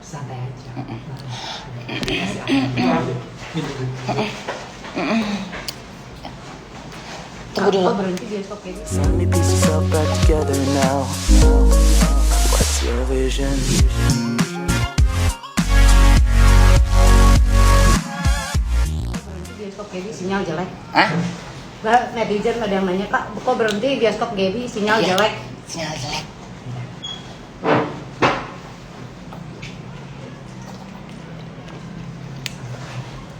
Santai aja. Tunggu dulu. Berhenti besok ya. So many pieces all back together now. What's your vision? Berhenti bioskop Gaby sinyal jelek. Hah? Nah, netizen ada yang nanya, Kak, kok berhenti bioskop Gaby sinyal Iya. jelek? Sinyal jelek.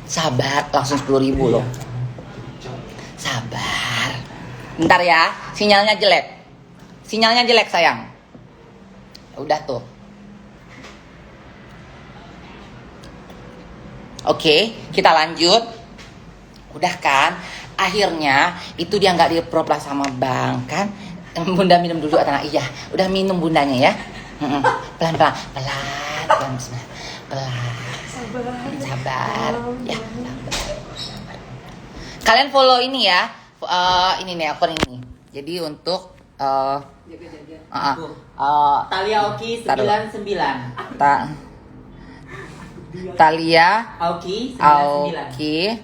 Sabar, langsung 10.000 loh. Sabar. Bentar ya, sinyalnya jelek. Sinyalnya jelek sayang. Udah tuh. Oke, kita lanjut. Udah kan? Akhirnya itu dia nggak di-approve lah sama bank kan? Bunda minum dulu atau iya? Udah minum bundanya ya. Pelan-pelan, pelan, pelan. Sabar. Ya, sabar. Kalian follow ini ya. Ini nih akun ini. Jadi untuk Talia Oki 99. Talia Oki 99. Aoki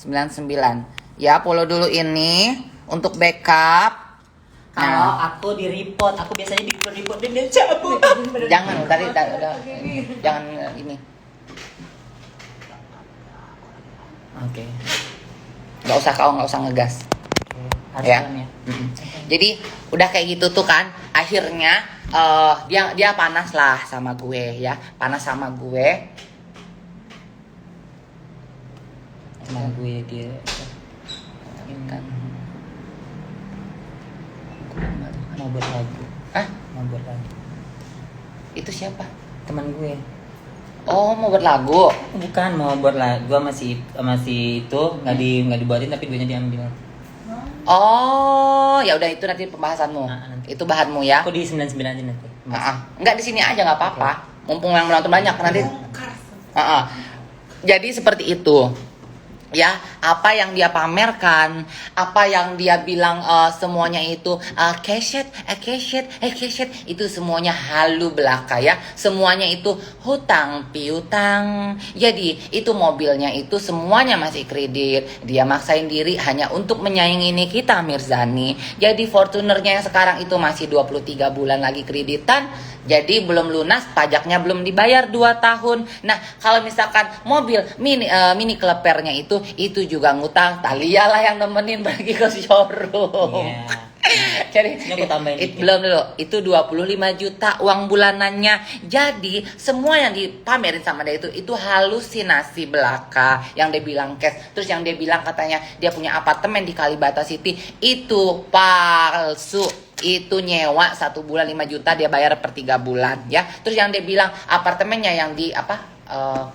99. Ya, follow dulu ini untuk backup. Kalau aku di report, aku biasanya di report dan dia cabut. Jangan tadi udah. Jangan ini. Oke. Nggak usah ngegas. Ya. Jadi udah kayak gitu tuh kan. Akhirnya dia panas lah sama gue ya. Panas sama gue. Sama gue dia. Kan. Mau buat lagu. Hah? Mau buat lagu. Itu siapa? Teman gue. Oh, mau buat lagu. Bukan mau buat lagu, gua masih itu nggak dibuatin tapi duitnya diambil. Oh, ya udah itu nanti pembahasanmu. Nanti. Itu bahanmu ya. Aku di 99 aja nanti. Enggak di sini aja nggak apa-apa. Mumpung yang menonton banyak nanti. Jadi seperti itu. Ya, apa yang dia pamerkan, apa yang dia bilang semuanya itu keset, itu semuanya halu belaka ya. Semuanya itu hutang piutang. Jadi, itu mobilnya itu semuanya masih kredit. Dia maksain diri hanya untuk menyaingi Nikita Mirzani. Jadi, Fortunernya yang sekarang itu masih 23 bulan lagi kreditan. Jadi belum lunas, pajaknya belum dibayar 2 tahun. Nah, kalau misalkan mobil mini klepernya itu juga ngutang. Talia lah yang nemenin pergi ke showroom. Iya. Jadi Ini aku tambahin dikit. belum dulu. Itu 25 juta uang bulanannya. Jadi semua yang dipamerin sama dia itu halusinasi belaka. Yang dia bilang cash. Terus yang dia bilang katanya dia punya apartemen di Kalibata City. Itu palsu. Itu nyewa 1 bulan 5 juta, dia bayar per 3 bulan ya. Terus yang dia bilang apartemennya yang di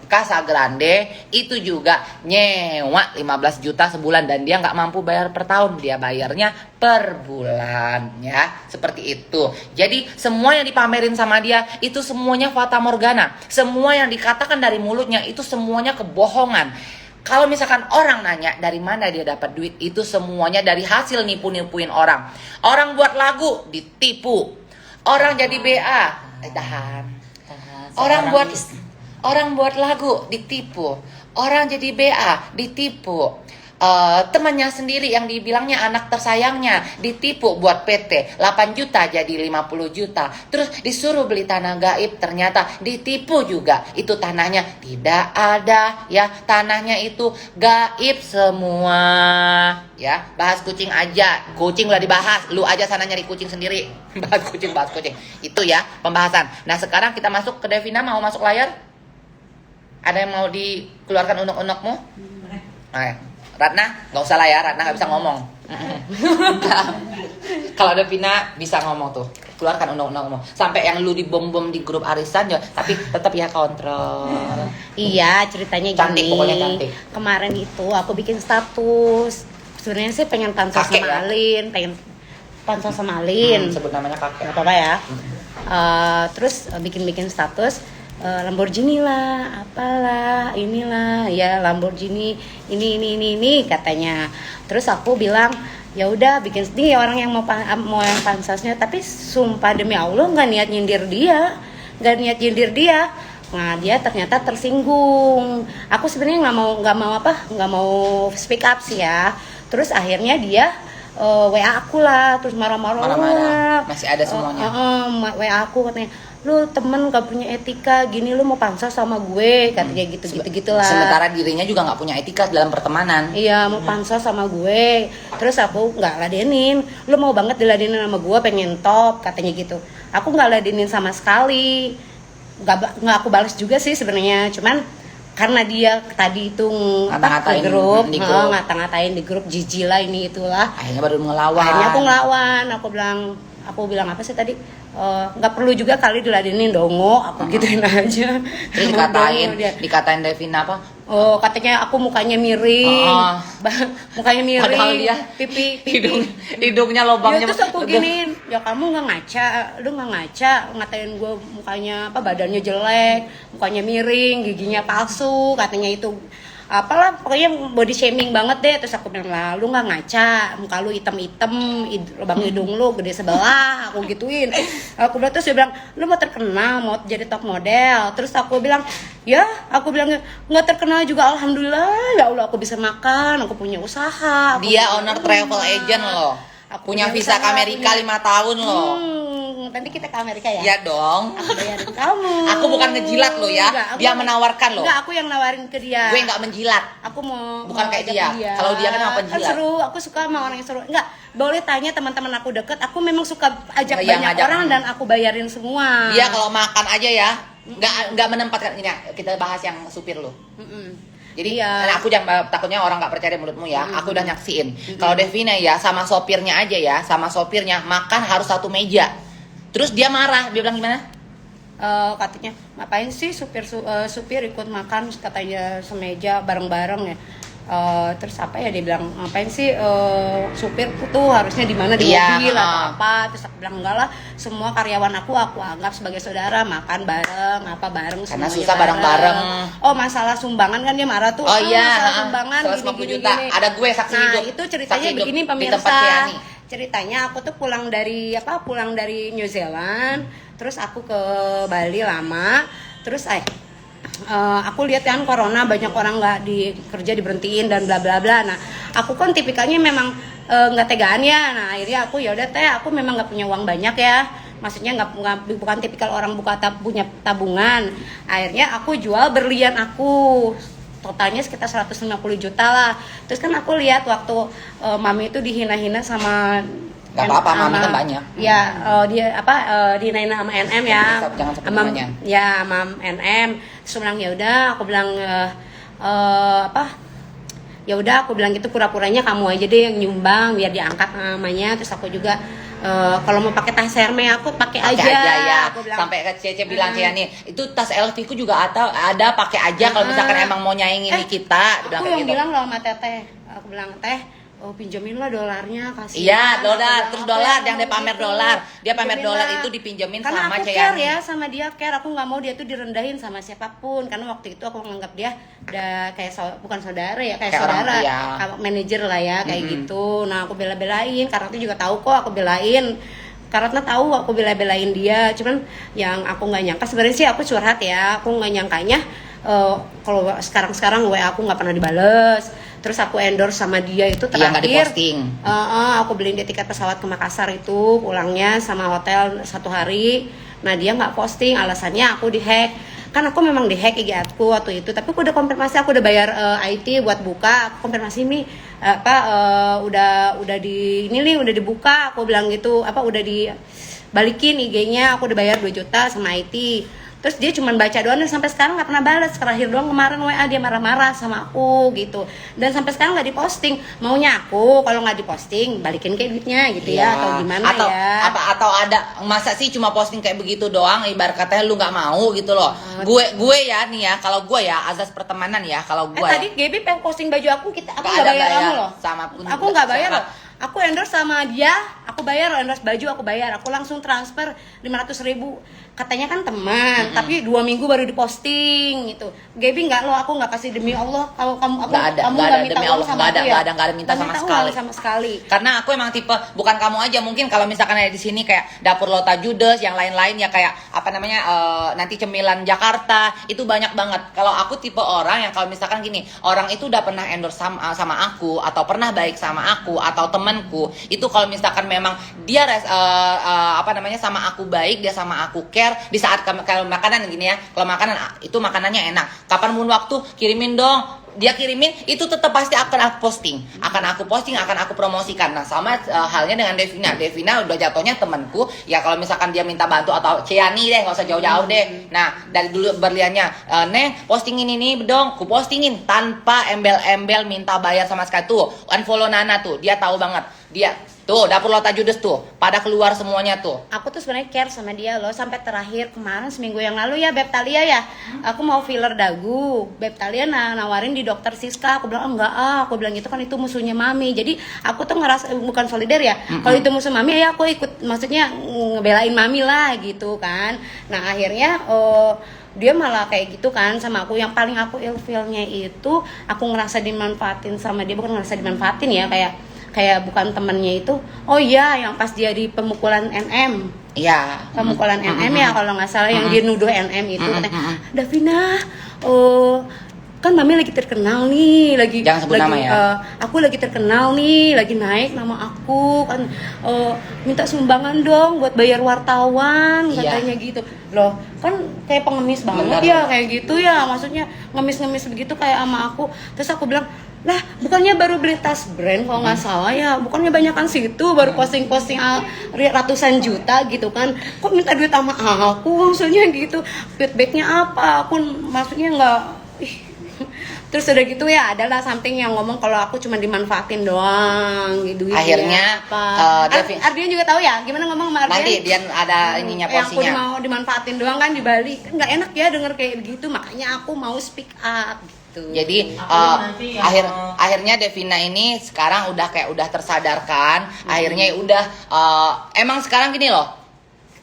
Casa Grande itu juga nyewa 15 juta sebulan dan dia nggak mampu bayar per tahun, dia bayarnya per bulan ya. Seperti itu. Jadi semua yang dipamerin sama dia itu semuanya fata morgana. Semua yang dikatakan dari mulutnya itu semuanya kebohongan. Kalau misalkan orang nanya dari mana dia dapat duit, itu semuanya dari hasil nipu-nipuin orang. Orang buat lagu ditipu. Orang jadi BA, tahan. Orang buat lagu ditipu. Orang jadi BA ditipu. Temannya sendiri yang dibilangnya anak tersayangnya ditipu buat PT 8 juta jadi 50 juta. Terus disuruh beli tanah gaib, ternyata ditipu juga. Itu tanahnya tidak ada ya, tanahnya itu gaib semua ya. Bahas kucing aja, kucing udah dibahas, lu aja sana nyari kucing sendiri. bahas kucing itu ya pembahasan. Nah sekarang kita masuk ke Devina. Mau masuk layar? Ada yang mau dikeluarkan unek-unekmu? Ratna, nggak usah lah ya, Ratna nggak bisa ngomong. Kalau ada Vina bisa ngomong tuh, keluarkan undang-undangmu. Sampai yang lu dibom-bom di grup arisan ya, tapi tetap ya kontrol. Iya, ceritanya Cantik, gini. pokoknya cantik. Kemarin itu aku bikin status. Sebenarnya sih pengen pansel Kakek sama ya? Alin, pengen pansel sama Alin. Sebut namanya kakek. Gak apa-apa ya. Terus bikin status. Lamborghini lah, apalah, inilah, ya Lamborghini, ini katanya. Terus aku bilang, ya udah bikin nih orang yang mau yang pansasnya, tapi sumpah demi Allah nggak niat nyindir dia, Nah dia ternyata tersinggung. Aku sebenarnya nggak mau speak up sih ya. Terus akhirnya dia WA aku lah, terus marah-marah. Masih ada semuanya. WA aku katanya, lu temen gak punya etika, gini lu mau pansos sama gue, katanya gitu lah. Sementara dirinya juga nggak punya etika dalam pertemanan. Iya, mau pansos sama gue. Terus aku nggak ladenin. Lu mau banget diladenin sama gue, pengen top, katanya gitu. Aku nggak ladenin sama sekali. Nggak aku balas juga sih sebenarnya. Cuman karena dia tadi itu Ngata-ngatain di grup. ngata-ngatain di grup, jijik lah ini itulah. Akhirnya baru ngelawan. Akhirnya aku ngelawan. Aku bilang apa sih tadi? Nggak perlu juga kali diladenin dongo, aku gituin aja. Terus dikatain Devin apa? Oh, katanya aku mukanya miring. Mukanya miring. Padahal dia pipi. Hidungnya lobangnya. Ya, terus aku giniin, ya kamu nggak ngaca, lu nggak ngaca, ngatain gue mukanya apa, badannya jelek, mukanya miring, giginya palsu, katanya itu apalah, pokoknya body shaming banget deh. Terus aku bilang, lah lu nggak ngaca, muka lu hitam-hitam, lubang hidung lu gede sebelah, aku gituin. Aku bilang, terus dia bilang, lu mau terkenal, mau jadi top model. Terus aku bilang, ya, aku bilang nggak terkenal juga, alhamdulillah ya Allah, aku bisa makan, aku punya usaha. Dia owner travel agent loh. Punya visa ke Amerika 5 tahun loh. Nanti kita ke Amerika ya? Iya dong. Aku bayarin kamu. Aku bukan ngejilat lo ya. Dia menawarkan lo. Enggak, aku yang nawarin ke dia. Gue nggak menjilat. Aku mau bukan kayak ajak dia. Kalau dia kan apa penjilat? Seru, aku suka sama orang yang seru. Enggak, boleh tanya teman-teman aku deket. Aku memang suka ajak Yang banyak ngajak. orang dan aku bayarin semua. Dia kalau makan aja ya, nggak menempatkan ini. Kita bahas yang supir lo. Jadi aku jangan takutnya orang nggak percaya mulutmu ya. Aku udah nyaksiin. Kalau Devina ya sama sopirnya aja ya, sama sopirnya makan harus satu meja. Terus dia marah, dia bilang gimana? Katanya ngapain sih supir ikut makan, katanya semeja bareng-bareng ya. Terus apa ya, dia bilang ngapain sih supir tuh harusnya di mana, di mobil atau apa. Terus aku bilang enggak lah, semua karyawan aku anggap sebagai saudara, makan bareng apa bareng, karena semuanya susah bareng-bareng. Oh, masalah sumbangan kan dia marah tuh. Oh iya, masalah sumbangan 150 juta. Ada gue saksi hidup. Nah, itu ceritanya Saksi begini hidup di tempat pemirsa. Ciani. Ceritanya aku tuh pulang dari New Zealand, terus aku ke Bali lama, terus aku lihat kan corona, banyak orang nggak kerja diberhentiin dan bla bla bla. Nah, aku kan tipikalnya memang nggak tegaan ya. Nah, akhirnya aku ya udah aku memang nggak punya uang banyak ya. Maksudnya bukan tipikal orang punya tabungan. Akhirnya aku jual berlian aku. Totalnya sekitar 150 juta lah. Terus kan aku lihat waktu mami itu dihina-hina sama Gak apa-apa, mami kan banyak. Ya, dia dihina sama NM ya. Jangan sebut sama, namanya. ya, sama NM. Terus bilang ya udah, aku bilang ya udah, aku bilang gitu, pura-puranya kamu aja deh yang nyumbang biar diangkat namanya. Terus aku juga kalau mau pakai tas Hermes aku pakai aja ya. Aku bilang, sampai ke Cece bilang Ciani, itu tas LV ku juga ada pakai aja kalau misalkan emang mau nyaingin di kita. Aku yang bilang loh sama Teteh, aku bilang, Teh, pinjemin lah dolarnya, kasih. Iya, dolar, terus dolar yang dia pamer dolar. Dia pamer Pinjemin dolar lah. itu dipinjemin karena sama aku Ciani. care ya sama dia, aku nggak mau dia tuh direndahin sama siapapun, karena waktu itu aku menganggap dia udah kayak bukan saudara ya, kayak saudara, manajer lah ya, kayak gitu. Nah, aku bela-belain, karena itu juga tahu kok aku belain. Karena tahu aku bela-belain dia, cuman yang aku nggak nyangka sebenarnya sih, aku curhat ya, aku nggak nyangkanya kalau sekarang WA aku nggak pernah dibales. Terus aku endorse sama dia itu terakhir. Iya, nggak diposting. Aku beliin dia tiket pesawat ke Makassar itu, pulangnya sama hotel 1 hari. Nah, dia nggak posting, alasannya aku dihack. Kan aku memang dihack IG aku waktu itu, tapi aku udah konfirmasi, aku udah bayar IT buat buka. Aku konfirmasi nih udah udah dibuka, aku bilang gitu, udah dibalikin IG-nya, aku udah bayar 2 juta sama IT. Terus dia cuma baca doang dan sampai sekarang nggak pernah balas. Terakhir doang kemarin WA dia marah-marah sama aku gitu. Dan sampai sekarang nggak diposting. Maunya aku kalau nggak diposting balikin kayak duitnya gitu ya, atau gimana ya? Atau ada masa sih cuma posting kayak begitu doang, ibarat katanya lu nggak mau gitu loh. Gue ya nih ya, kalau gue ya azas pertemanan ya, kalau gue. Tadi Gaby pengen posting baju aku, aku nggak bayar kamu loh. Sama pun. Aku nggak bayar loh. Aku endorse sama dia, aku bayar endorse baju, aku bayar, aku langsung transfer 500.000. Katanya kan teman, tapi 2 minggu baru diposting gitu. Gaby nggak lo, aku nggak kasih demi Allah. Kalau kamu aku Nggak ada, kamu nggak nggak ada, minta demi uang Allah, sama nggak ada, aku ya? nggak ada minta Nggak sama uang sekali. sama sekali. Karena aku emang tipe bukan kamu aja, mungkin kalau misalkan ada di sini kayak Dapur Lota Judes, yang lain-lain ya kayak apa namanya nanti Cemilan Jakarta, itu banyak banget. Kalau aku tipe orang yang kalau misalkan gini, orang itu udah pernah endorse sama aku atau pernah baik sama aku atau temanku, itu kalau misalkan memang dia apa namanya sama aku baik, dia sama aku care di saat kalau makanan gini ya, kalau makanan itu makanannya enak, kapan pun waktu kirimin dong, dia kirimin itu tetap pasti akan aku posting, akan aku promosikan. Nah sama halnya dengan Devina udah jatuhnya temanku ya, kalau misalkan dia minta bantu atau Ciani deh, nggak usah jauh-jauh deh. Nah dari dulu berliannya Neng postingin ini dong, ku postingin tanpa embel-embel minta bayar sama sekali. Tuh unfollow Nana tuh, dia tahu banget, dia tuh Dapur Lota Judes tuh pada keluar semuanya tuh. Aku tuh sebenarnya care sama dia loh, sampai terakhir kemarin seminggu yang lalu ya Beb Talia ya, aku mau filler dagu, Beb Talia nawarin di dokter Siska, aku bilang enggak aku bilang gitu kan itu musuhnya mami, jadi aku tuh ngerasa bukan solidar ya, kalau itu musuh mami ya aku ikut, maksudnya ngebelain mami lah gitu kan. Nah akhirnya dia malah kayak gitu kan sama aku. Yang paling aku ilfilnya itu aku ngerasa dimanfaatin sama dia, bukan ngerasa dimanfaatin ya, kayak bukan temennya itu. Oh iya, yang pas dia di pemukulan NM. Iya. Pemukulan NM ya kalau nggak salah, yang dia nuduh NM itu katanya, Davina, kan mami lagi terkenal nih, Jangan sebut nama ya. Aku lagi terkenal nih, lagi naik nama aku kan, minta sumbangan dong buat bayar wartawan, Iya. katanya gitu. Loh, kan kayak pengemis banget Benar, ya, benar. kayak gitu ya, maksudnya ngemis-ngemis begitu kayak sama aku. Terus aku bilang, lah bukannya baru beli tas brand kalau nggak salah ya, bukannya banyakan situ baru posting-posting ratusan juta gitu kan, kok minta duit sama aku, maksudnya gitu, feedbacknya apa? Aku maksudnya nggak. Terus udah gitu ya adalah something yang ngomong kalau aku cuma dimanfaatin doang gitu. Akhirnya, Ardian juga tahu ya gimana ngomong sama Ardian. Nanti dia ada ininya Yang aku porsinya. mau dimanfaatin doang kan di Bali, kan nggak enak ya denger kayak begitu, makanya aku mau speak up gitu. Jadi nanti yang akhirnya Devina ini sekarang udah tersadarkan. Akhirnya udah emang sekarang gini loh,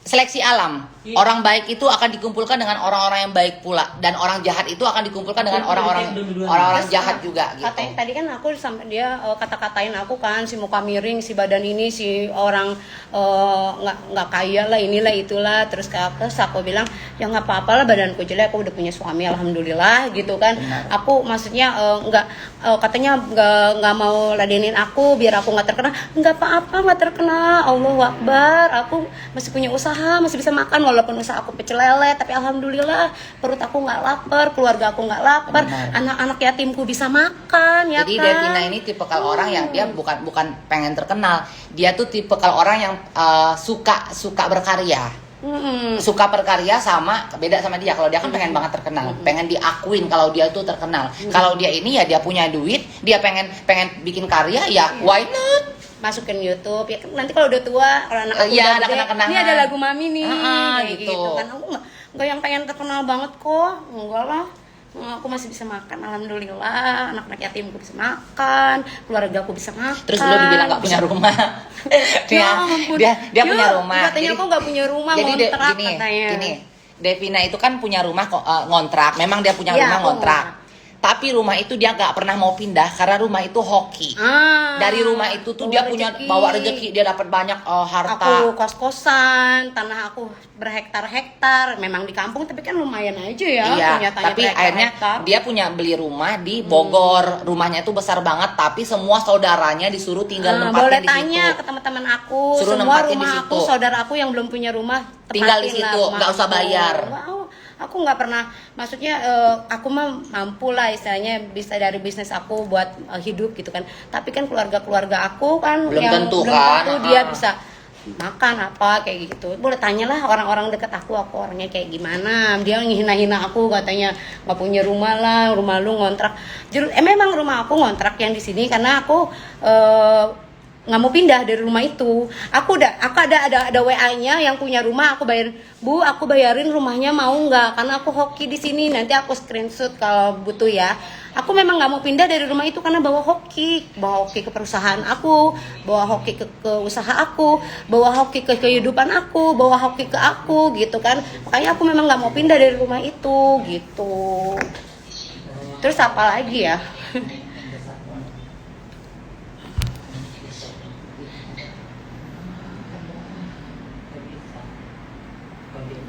seleksi alam. Orang baik itu akan dikumpulkan dengan orang-orang yang baik pula, dan orang jahat itu akan dikumpulkan dengan orang-orang jahat juga gitu. Katanya tadi kan aku sampai dia kata-katain aku kan, si muka miring, si badan ini, si orang nggak kaya lah, inilah itulah. Terus aku bilang ya nggak apa-apa lah, badanku jelek, aku udah punya suami alhamdulillah gitu kan. Benar. Aku maksudnya katanya nggak mau ladenin aku biar aku nggak terkenal. Nggak apa-apa, nggak terkenal, Allahu Akbar, aku masih punya usaha, masih bisa makan walaupun usaha aku pecel lele, tapi alhamdulillah perut aku nggak lapar, keluarga aku nggak lapar, Benar. anak-anak yatimku bisa makan ya. Jadi kan? Devina ini tipikal orang yang dia bukan pengen terkenal, dia tuh tipikal orang yang suka berkarya. Suka berkarya, sama beda sama dia. Kalau dia kan pengen banget terkenal, pengen diakuin kalau dia tuh terkenal. Kalau dia ini ya dia punya duit, dia pengen bikin karya ya why not? Masukin YouTube ya kan, nanti kalau udah tua, kalau anak aku Iya, udah ada gede, kenang-kenangan. ini ada lagu mami nih kayak gitu. kan. Aku nggak yang pengen terkenal banget kok, enggak lah. Aku masih bisa makan alhamdulillah, anak-anak yatimku bisa makan, keluarga aku bisa makan. Terus lu dibilang gak punya rumah. Ya ampun. dia punya rumah. Katanya aku nggak punya rumah, jadi ngontrak gini, katanya. Devina itu kan punya rumah ngontrak. Memang dia punya Iya, rumah aku ngontrak. Tapi rumah itu dia nggak pernah mau pindah karena rumah itu hoki. Dari rumah itu tuh dia punya bawa rezeki, dia dapat banyak harta. Aku kos-kosan, tanah aku berhektar-hektar. Memang di kampung tapi kan lumayan aja ya. Iya, punya tanah tapi akhirnya berhektar-hektar. dia punya beli rumah di Bogor. Rumahnya itu besar banget, tapi semua saudaranya disuruh tinggal nempatin boleh di situ. tanya ke teman-teman aku, Suruh semua nempatin di rumah aku, situ. saudara aku yang belum punya rumah Tinggal di tempatin lah situ, rumah nggak usah aku. bayar. Wow, aku nggak pernah, maksudnya aku mah mampu lah istilahnya bisa dari bisnis aku buat hidup gitu kan. Tapi kan keluarga aku kan Belum yang tentu belum kan. tentu dia bisa makan apa kayak gitu. Boleh tanyalah orang-orang dekat aku orangnya kayak gimana. Dia ngehina-hina aku katanya nggak punya rumah lah, rumah lu ngontrak. Memang rumah aku ngontrak yang di sini karena aku nggak mau pindah dari rumah itu. Aku ada WA-nya yang punya rumah, aku bayarin, Bu, aku bayarin rumahnya mau nggak? Karena aku hoki di sini, nanti aku screenshot kalau butuh ya. Aku memang nggak mau pindah dari rumah itu karena bawa hoki ke perusahaan aku, bawa hoki ke usaha aku, bawa hoki ke kehidupan aku, bawa hoki ke aku gitu kan. Makanya aku memang nggak mau pindah dari rumah itu gitu. Terus apa lagi ya?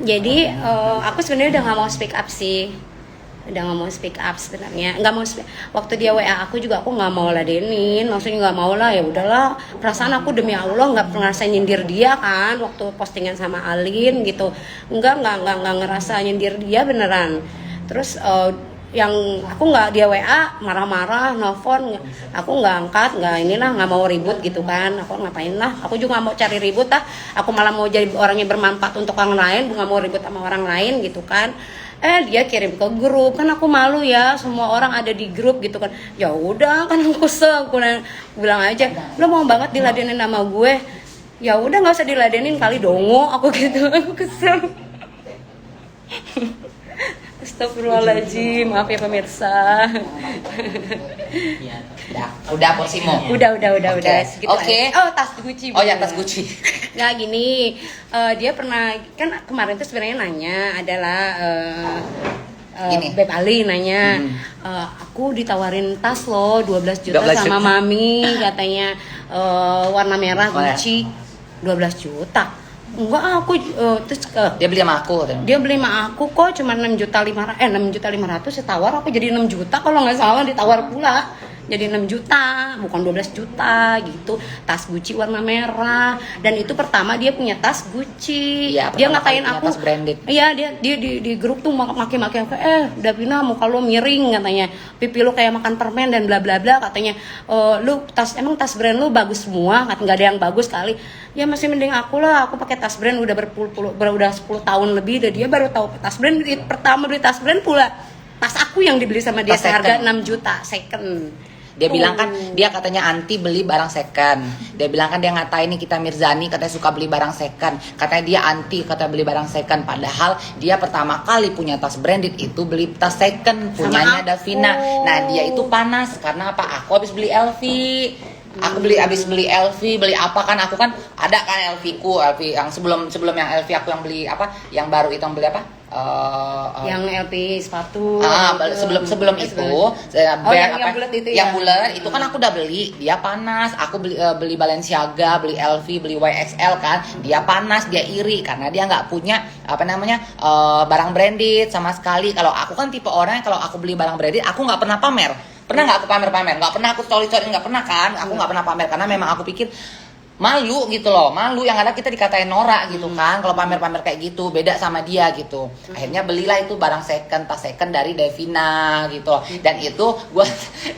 Jadi aku sebenarnya udah nggak mau speak up sih, udah nggak mau speak up sebenarnya, nggak mau waktu dia WA aku juga aku nggak mau ladenin, maksudnya nggak mau lah, ya udahlah, perasaan aku demi Allah nggak ngerasa nyindir dia kan waktu postingan sama Alin gitu, nggak ngerasa nyindir dia beneran. Terus yang aku nggak, dia WA marah-marah, nelfon, aku nggak angkat, nggak mau ribut gitu kan, aku ngapain lah, aku juga nggak mau cari ribut lah, aku malah mau jadi orang yang bermanfaat untuk orang lain, nggak mau ribut sama orang lain gitu kan. Dia kirim ke grup, kan aku malu ya, semua orang ada di grup gitu kan. Ya udah kan aku bilang aja, lo mau banget diladenin sama gue, ya udah nggak usah diladenin kali dongo, aku gitu. Aku kesel. Astagfirullahaladzim, maaf ya pemirsa. Udah porsimu. Udah. Oke. Segitu Oke. aja. Oh, tas Gucci. Oh ya, tas Gucci. Nggak gini, dia pernah kan kemarin tuh sebenarnya nanya adalah Gini. Beb Ali nanya, aku ditawarin tas loh 12 juta 12 sama juta. Mami katanya, warna merah Gucci 12 juta. Enggak, aku terus Dia beli sama aku. dia beli sama aku kok cuma 6.500.000 ditawar aku jadi 6 juta kalau nggak salah, ditawar pula jadi 6 juta bukan 12 juta gitu, tas Gucci warna merah, dan itu pertama dia punya tas Gucci. Iya, Dia pertama ngatain kali punya aku tas branded. iya, dia di grup tuh maki-maki aku, Davina muka lo miring katanya, pipi lo kayak makan permen dan bla bla bla katanya, lu emang tas brand lu bagus semua, nggak ada yang bagus kali. Ya masih mending aku lah, aku pakai tas brand udah udah 10 tahun lebih, dan dia baru tahu tas brand. Pertama beli tas brand pula tas aku yang dibeli sama dia Tas seharga second. 6 juta second. Dia bilang kan, dia katanya anti beli barang second. Dia bilang kan, dia ngatain nih kita Mirzani katanya suka beli barang second. Katanya dia anti kata beli barang second. Padahal dia pertama kali punya tas branded itu beli tas second punyanya aku. Davina. Nah dia itu panas karena apa? Aku habis beli LV. Aku habis beli LV, beli apa kan? Aku kan ada kan LV ku, LV yang sebelum yang LV aku yang beli apa? Yang baru itu yang beli apa? Yang LP sepatu sebelum itu yang bulat itu yang ya. bulat itu kan aku udah beli, dia panas. Aku beli Balenciaga, beli LV, beli YXL kan, dia panas, dia iri karena dia nggak punya barang branded sama sekali. Kalau aku kan tipe orang yang kalau aku beli barang branded aku nggak pernah pamer. Pernah nggak aku pamer, nggak pernah aku story, nggak pernah kan, aku nggak pernah pamer karena memang aku pikir malu gitu loh, malu yang ada kita dikatain norak gitu kan kalau pamer-pamer kayak gitu, beda sama dia gitu. Akhirnya belilah itu barang second, tas second dari Davina gitu loh. Dan itu gue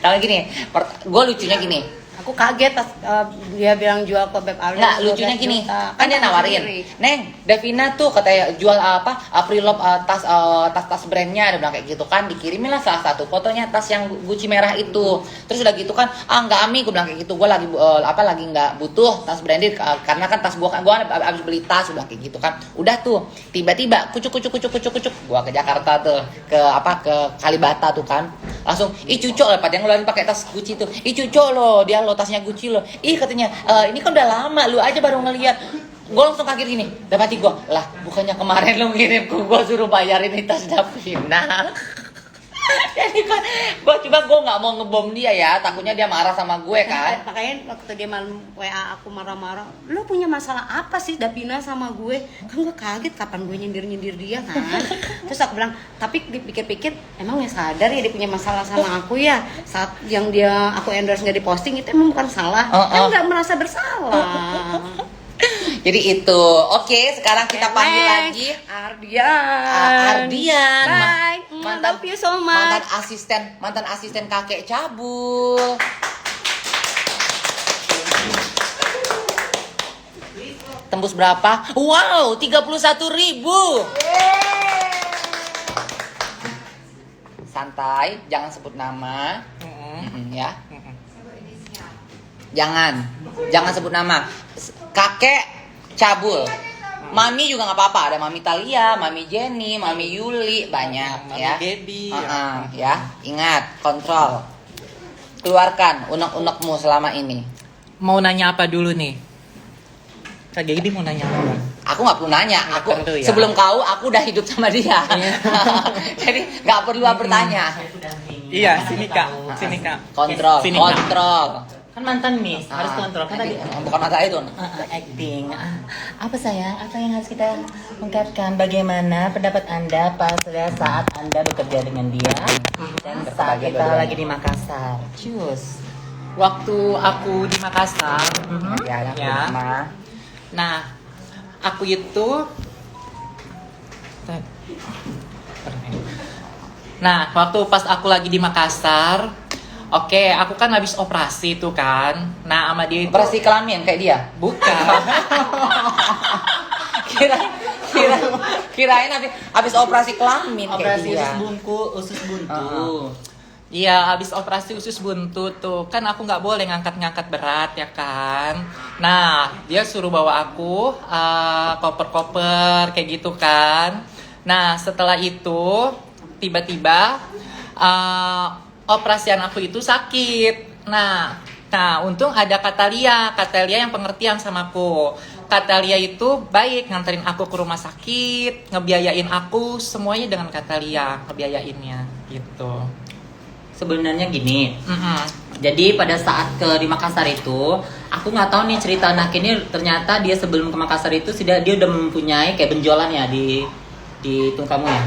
tahu gini, gue lucunya gini, Aku kaget dia bilang jual ke Beb Ali. nggak lucunya gini, kan dia nawarin, Neng, Davina tuh katanya jual pre-love tas brandnya, dia bilang kayak gitu kan, dikirimin lah salah satu fotonya tas yang Gucci merah itu. Terus udah gitu kan, nggak Ami, gue bilang kayak gitu, gue lagi lagi nggak butuh tas branded karena kan tas gue abis beli tas, udah kayak gitu kan. Udah tuh tiba-tiba kucuk, gue ke Jakarta tuh ke Kalibata tuh kan, langsung cucok lah, pada yang ngeluarin pakai tas Gucci tuh, cucok loh, dia lo tasnya Gucci loh, katanya ini kan udah lama, lu aja baru ngeliat. Gue langsung kaget gini, dapat gue lah, bukannya kemarin lu ngirim gue suruh bayarin ini tas Davina. Jadi kan gue nggak mau ngebom dia ya, takutnya dia marah sama gue kan. Makanya waktu dia malam WA aku marah-marah, lu punya masalah apa sih Davina sama gue? Kan gue kaget kapan gue nyindir dia kan. Terus aku bilang, tapi dipikir-pikir emang ya sadar ya dia punya masalah sama aku ya. Saat yang aku endorse nggak diposting itu emang bukan salah, kan nggak merasa bersalah. Jadi itu, oke, sekarang kita panggil lagi Ardian. Bye. Love you so much. Mantan asisten kakek cabul. Tembus berapa? Wow, 31.000. Santai, jangan sebut nama. Ya. Jangan. Jangan sebut nama. Kakek cabul. Mami juga nggak apa-apa. Ada Mami Talia, Mami Jenny, Mami Yuli, banyak Mami ya. Gaby, Ya, ingat, kontrol. Keluarkan unek-unekmu selama ini. Mau nanya apa dulu nih? Kak Gaby mau nanya apa? Aku nggak perlu nanya. Nggak Aku perlu ya? sebelum kau, aku udah hidup sama dia. Jadi nggak perlu bertanya. Iya, sini Kak. Sini Kak. Kontrol, Sini, Kak. kontrol. Kan mantan Miss, harus kontrol kan tadi. Bukan masalah itu. Acting. Apa sayang? Apa yang harus kita ungkapkan? Bagaimana pendapat Anda saat Anda bekerja dengan dia dan saat kita lagi di Makassar? Cus. Waktu aku di Makassar, Ya, Ya. nah, aku itu Nah, waktu pas aku lagi di Makassar, oke, aku kan habis operasi tuh kan. Nah, sama dia itu Operasi kelamin kayak dia. bukan. Kirain habis operasi kelamin kayak Operasi dia. usus buntu. Iya, habis operasi usus buntu tuh kan aku nggak boleh ngangkat-ngangkat berat ya kan. Nah, dia suruh bawa aku koper-koper kayak gitu kan. Nah, setelah itu tiba-tiba operasian aku itu sakit. Nah, untung ada Katalia yang pengertian sama aku. Katalia itu baik nganterin aku ke rumah sakit, ngebiayain aku semuanya dengan Katalia, ngebiayainnya gitu. Sebenarnya gini, Mm-mm. jadi pada saat di Makassar itu, aku nggak tahu nih cerita anak ini, ternyata dia sebelum ke Makassar itu dia udah mempunyai kayak benjolan ya di tulang kamu ya.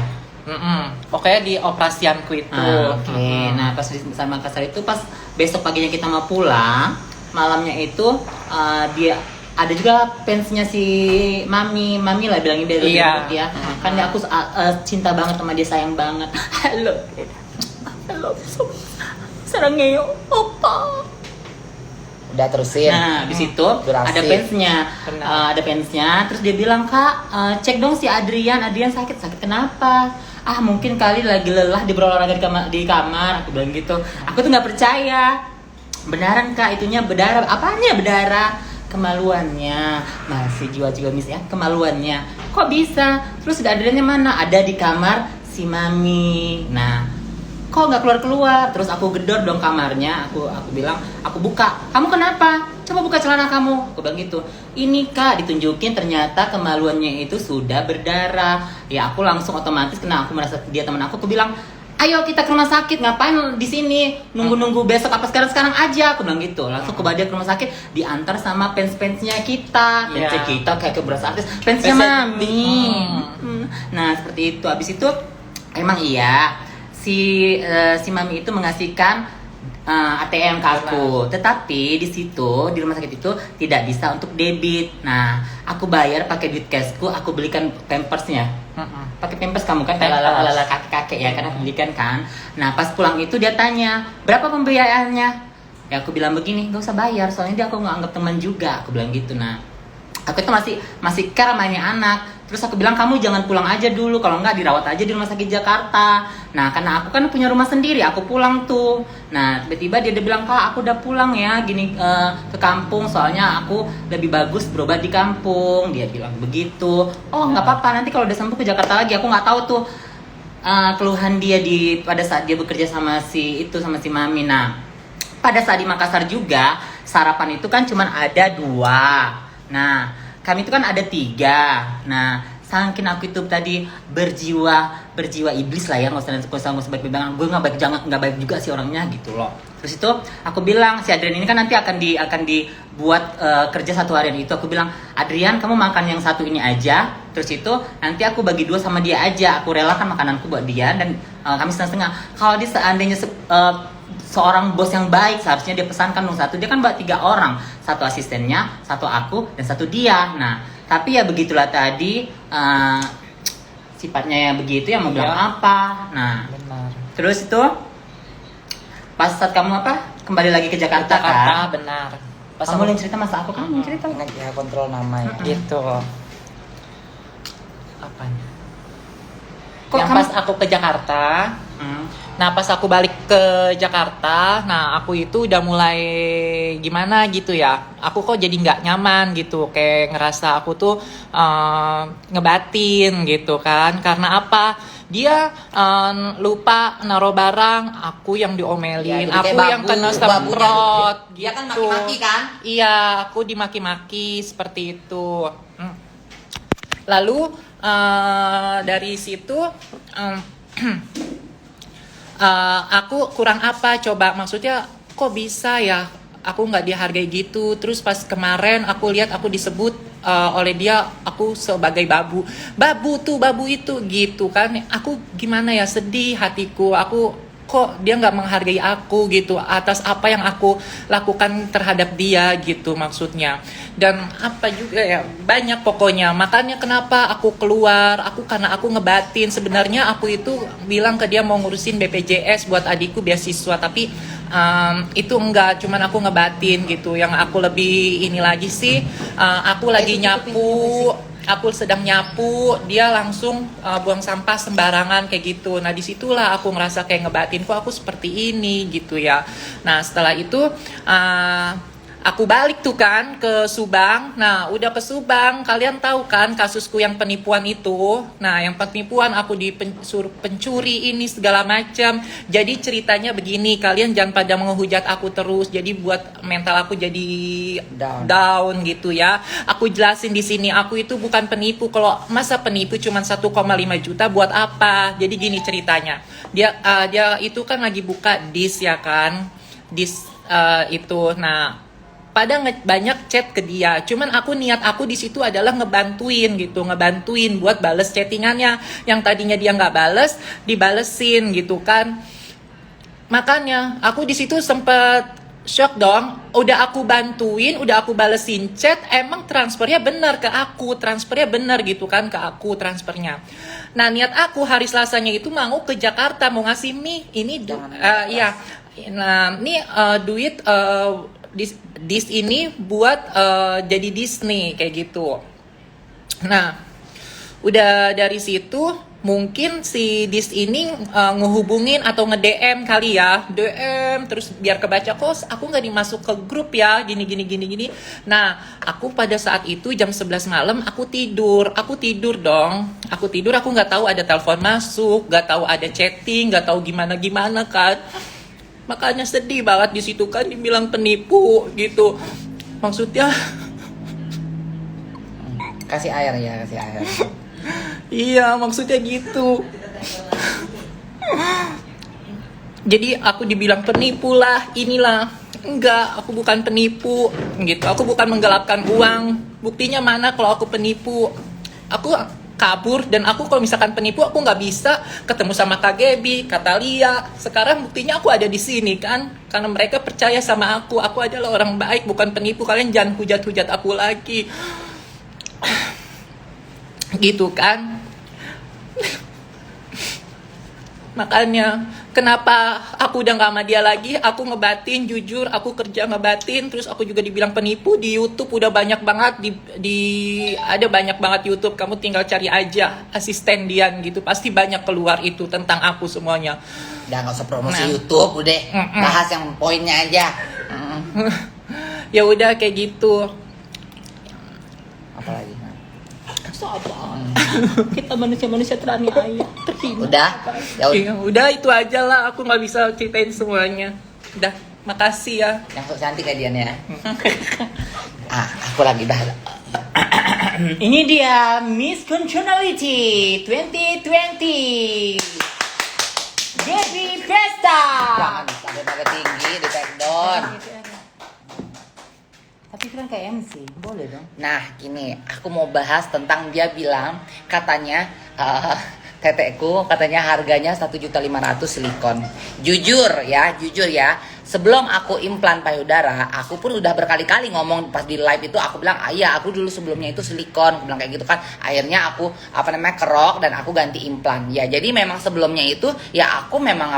Pokoknya di operasianku itu. Oke. Nah pas di Makassar itu, pas besok paginya kita mau pulang, malamnya itu dia ada juga fansnya si Mami lah bilangin dia. Iya. Ya. Kan aku cinta banget sama dia, sayang banget. Halo, sarangnya opa. Udah terusin. Nah, di situ Durasi. ada fansnya, Benar. ada fansnya. Terus dia bilang, Kak, cek dong si Adrian sakit kenapa? Mungkin kali lagi lelah di berolahraga di kamar. Aku bilang gitu. Aku tuh nggak percaya. Beneran Kak, itunya berdarah. Apanya berdarah? Kemaluannya. Masih jiwa-jiwa Miss ya, kemaluannya. Kok bisa? Terus Adriannya mana? Ada di kamar si Mami. Nah, kok nggak keluar? Terus aku gedor dong kamarnya, aku bilang, aku buka. Kamu kenapa? Coba buka celana kamu. Aku bilang gitu. Ini Kak, ditunjukin ternyata kemaluannya itu sudah berdarah. Ya aku langsung otomatis, karena aku merasa dia teman aku bilang, ayo kita ke rumah sakit, ngapain di sini nunggu besok apa sekarang aja. Aku bilang gitu. Langsung ke dia ke rumah sakit, diantar sama fansnya kita. Iya. Fansnya kita kayak keberasa artis, fansnya Mami. Nah seperti itu. Habis itu emang iya si Mami itu mengasihkan ATM ke aku, tetapi di situ di rumah sakit itu tidak bisa untuk debit. Nah, aku bayar pakai duit cashku, aku belikan pampersnya. Pakai pampers kamu kan, ala kakek ya, karena aku belikan kan. Nah, pas pulang itu dia tanya, berapa pembayarannya? Ya aku bilang begini, nggak usah bayar, soalnya dia aku nggak anggap teman juga. Aku bilang gitu. Nah, aku itu masih care mainnya anak. Terus aku bilang, kamu jangan pulang aja dulu, kalau enggak dirawat aja di rumah sakit Jakarta. Nah, karena aku kan punya rumah sendiri, aku pulang tuh. Nah, tiba-tiba dia bilang, Kak, aku udah pulang ya, gini ke kampung, soalnya aku lebih bagus berobat di kampung. Dia bilang begitu. Oh, nggak apa-apa, nanti kalau udah sembuh ke Jakarta lagi. Aku nggak tahu tuh keluhan dia pada saat dia bekerja sama si Mami. Nah, pada saat di Makassar juga sarapan itu kan cuma ada 2. Nah, kami itu kan ada 3. Nah, saking aku itu tadi berjiwa iblis lah ya, nggak usah baik banget. Gue nggak baik juga sih orangnya gitu loh. Terus itu aku bilang, si Adrian ini kan nanti akan dibuat kerja 1 harian itu. Aku bilang, Adrian kamu makan yang 1 ini aja. Terus itu nanti aku bagi 2 sama dia aja. Aku relakan makananku buat dia dan kami setengah-setengah. Kalau dia seandainya seorang bos yang baik, seharusnya dia pesankan dong 1. Dia kan buat 3 orang, 1 asistennya, 1 aku, dan 1 dia. Nah, tapi ya begitulah tadi sifatnya ya begitu ya, mau bilang apa. Nah, Benar. terus itu pas saat kamu kembali lagi ke Jakarta kan, benar. Pas kamu aku yang cerita masa aku kan cerita. Ingat ya, kontrol nama ya. gitu. Apanya? Kok yang kamu- pas aku ke Jakarta. Hmm. Nah pas aku balik ke Jakarta, nah aku itu udah mulai gimana gitu ya. Aku kok jadi nggak nyaman gitu, kayak ngerasa aku tuh ngebatin gitu kan. Karena apa? Dia lupa naruh barang, aku yang diomelin, Ya, jadi aku kayak yang kena babunya semprot gitu. Dia kan gitu. maki-maki kan? Iya, aku dimaki-maki seperti itu. Lalu dari situ aku kurang apa coba, maksudnya kok bisa ya aku nggak dihargai gitu. Terus pas kemarin aku lihat aku disebut oleh dia aku sebagai babu babu itu gitu kan. Aku gimana ya, sedih hatiku, aku kok dia nggak menghargai aku gitu atas apa yang aku lakukan terhadap dia gitu maksudnya. Dan apa juga ya, banyak pokoknya. Makanya kenapa aku keluar, karena aku ngebatin. Sebenarnya aku itu bilang ke dia mau ngurusin BPJS buat adikku beasiswa, tapi itu enggak, cuman aku ngebatin gitu. Yang aku lebih ini lagi sih, aku lagi nyapu, aku sedang nyapu, dia langsung buang sampah sembarangan kayak gitu. Nah disitulah aku ngerasa kayak ngebatin, kok aku seperti ini gitu ya. Nah setelah itu aku balik tuh kan ke Subang. Nah udah ke Subang, kalian tahu kan kasusku yang penipuan itu. Nah yang penipuan aku disuruh pencuri ini segala macam. Jadi ceritanya begini, kalian jangan pada menghujat aku terus. Jadi buat mental aku jadi down gitu ya. Aku jelasin di sini, aku itu bukan penipu. Kalau masa penipu cuma 1,5 juta buat apa? Jadi gini ceritanya. Dia itu kan lagi buka dis ya kan. Dis itu. Nah banyak chat ke dia, cuman niat aku di situ adalah ngebantuin buat bales chattingannya yang tadinya dia nggak bales, dibalesin gitu kan. Makanya aku di situ sempet shock dong. Udah aku bantuin, udah aku balesin chat, emang transfernya benar ke aku, gitu kan, ke aku transfernya. Nah niat aku hari Selasanya itu mau ke Jakarta, mau ngasih mie ini iya. Nah ini duit dis ini buat jadi Disney kayak gitu. Nah udah dari situ mungkin si dis ini ngehubungin atau nge-DM kali ya, DM terus biar kebaca, kok aku nggak dimasuk ke grup ya, gini. Nah aku pada saat itu jam 11 malam aku tidur dong, aku nggak tahu ada telepon masuk, nggak tahu ada chatting, nggak tahu gimana kan. Makanya sedih banget di situ kan, dibilang penipu gitu. Maksudnya Kasih air ya, kasih air. iya, maksudnya gitu. Jadi aku dibilang penipu lah, inilah. Enggak, aku bukan penipu gitu. Aku bukan menggelapkan uang. Buktinya mana kalau aku penipu? Aku kabur, dan aku kalau misalkan penipu aku nggak bisa ketemu sama Kak Gaby, kata Lia. Sekarang buktinya aku ada di sini kan, karena mereka percaya sama aku adalah orang baik, bukan penipu. Kalian jangan hujat aku lagi gitu kan. Makanya kenapa aku udah gak sama dia lagi, aku ngebatin, jujur aku kerja ngebatin. Terus aku juga dibilang penipu. Di YouTube udah banyak banget, ada banyak banget YouTube, kamu tinggal cari aja asisten Dian gitu, pasti banyak keluar itu tentang aku semuanya. Udah gak usah promosi YouTube, udah bahas yang poinnya aja. Ya udah kayak gitu. Apalagi? Kita manusia teraniaya, terhina. Udah, ya udah. Ya udah itu aja lah, aku nggak bisa ceritain semuanya. Udah, makasih ya. Yang sok cantik ya Dian ya. Aku lagi dah. Ini dia Miss Functionality 2020 Gaby Pesta. Jangan sampai tinggi di take down. Tapi keren kayak MC, boleh dong. Nah, gini, aku mau bahas tentang dia bilang katanya tetekku katanya harganya 1.500.000 silikon. Jujur ya. Sebelum aku implan payudara, aku pun udah berkali-kali ngomong pas di live itu, aku bilang, "Iya, aku dulu sebelumnya itu silikon." Aku bilang kayak gitu kan. Akhirnya aku kerok dan aku ganti implan. Ya, jadi memang sebelumnya itu ya aku memang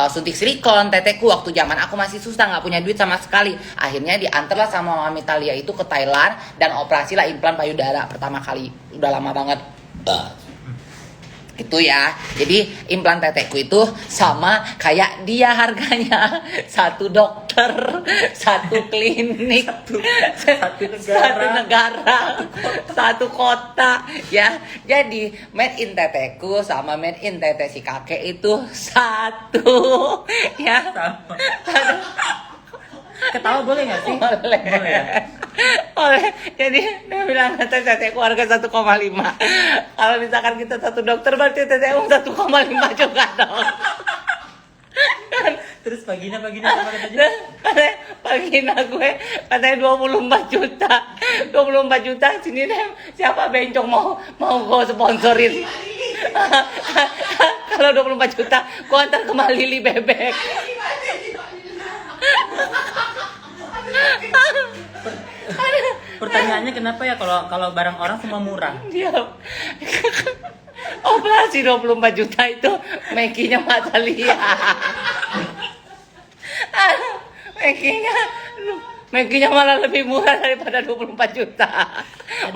suntik silikon teteku waktu zaman aku masih susah, nggak punya duit sama sekali. Akhirnya diantarlah sama Mami Talia itu ke Thailand dan operasi lah implan payudara pertama kali. Udah lama banget. Itu ya. Jadi implan tetekku itu sama kayak dia harganya. Satu dokter, satu klinik, satu negara, satu kota ya. Jadi made in teteku sama made in tete si kakek itu satu ya. Ketawa boleh nggak sih? Boleh. Oleh, jadi dia bilang tete keluarga 1,5. Kalau misalkan kita satu dokter berarti tete 1,5 juga dong. Terus pagina sama katanya. Pagina gue katanya 24 juta. 24 juta sini deh. Siapa bencong mau gue sponsorin. Kalau 24 juta gue antar ke Malili bebek. Pertanyaannya kenapa ya kalau barang orang semua murah? Dia operasi 24 juta itu Mekinya Matalia. Mekinya malah lebih murah daripada 24 juta.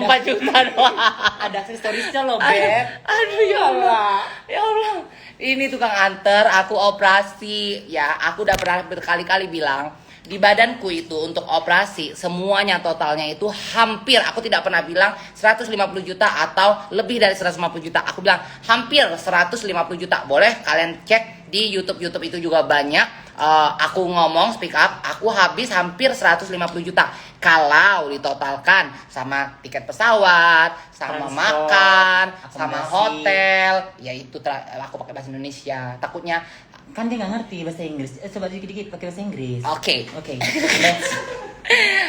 4 juta doang. Ada aksesorisnya loh, Beb. Aduh ya Allah. Ya Allah. Ini tukang anter, aku operasi. Ya, aku udah pernah berkali-kali bilang di badanku itu untuk operasi semuanya totalnya itu hampir, aku tidak pernah bilang 150 juta atau lebih dari 150 juta. Aku bilang hampir 150 juta. Boleh kalian cek di YouTube itu juga banyak. Aku ngomong speak up, aku habis hampir 150 juta kalau ditotalkan sama tiket pesawat, sama Transport, makan, sama akomodasi. hotel. Ya itu aku pakai bahasa Indonesia. Takutnya Kan dia nggak ngerti bahasa Inggris. Coba dikit-dikit pakai bahasa Inggris. oke. Next.